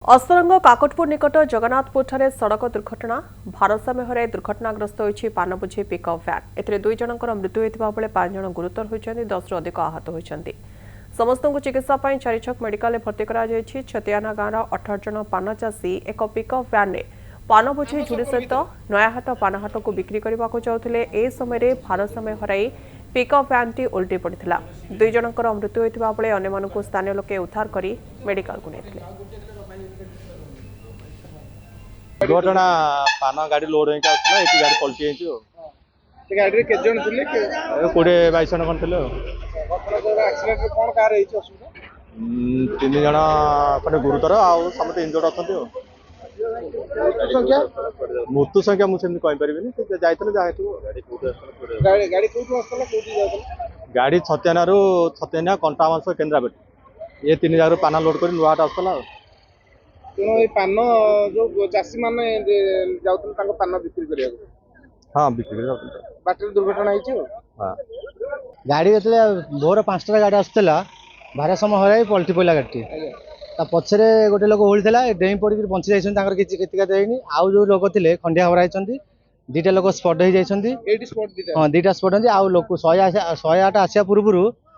असरंग काकटपुर निकट जगन्नाथपुर ठारे सड़क दुर्घटना भारसाम्य हराई दुर्घटनाग्रस्त होइछि पान बोझेई पिकअप भ्यान। एथिरे 2 जनकर मृत्यु होइतिबा बेले 5 जन गुरुतर होइछन्ति, 10 रु अधिक आहत होइछन्ति। समस्तଙ୍କୁ चिकित्सा ପାଇଁ चारिछक मेडिकल भर्ती करा जायछि। छतियाना गाँर 18 जन पान चाषी एक पिकअप भ्यान रे पान बोझेई झुड़ी सहित नयाहाट पानहाट को बिक्री करबाको जाउथिले। ए समय भारसाम्य हराई पिकअप भ्यानटी उल्टी पड़िथिला। 2 जनकर मृत्यु होइतिबा बेले अन्यमानଙ୍କୁ स्थानीय लोके उद्धार करी मेडिकल को नेथिले। दुर्घटना पान गाड़ी लोड होकर आसला ये गाड़ी पलटि गाड़ी के जन थिले के 20-22 जन कौन थे एक्सीडेंट रे कोन कार हेछि असुविधा 3 जन खंडे गुरुतर आउ समस्त इंजर्ड अच्छा संख्या मृत्यु संख्या मुझे कही पारि गाड़ी गाड़ी कोठु आस्तला कोठी जातला गाड़ी छतियाना कंटामांस केन्द्रापेट ये 3 जगह पाना लोड कर नुआट आसला तेणु ये पान जो चाषी माने जाउतन तांको पान बिक्री करिया हाँ बिक्री बाटर दुर्घटना हेछि हाँ गाड़ी जो भोर 5टा गाड़ी आसला भारसाम्य हराई पलटि पड़ा गाड़ी पछरे गोटे लोक ओहला डेई पड़ बंची जाइए किसी क्षतिघात होनी आउ जो लोक थे खंडिया हराई 2टा लोक स्पट हो जाती हाँ 2टा स्पट होती आउ लोक 108 आसा पूर्व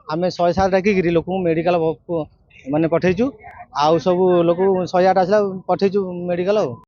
आम 107 डाक लोक मेडिकल माने पठेचु आउ सब लोक 108 आसला पठेचु मेडिकल।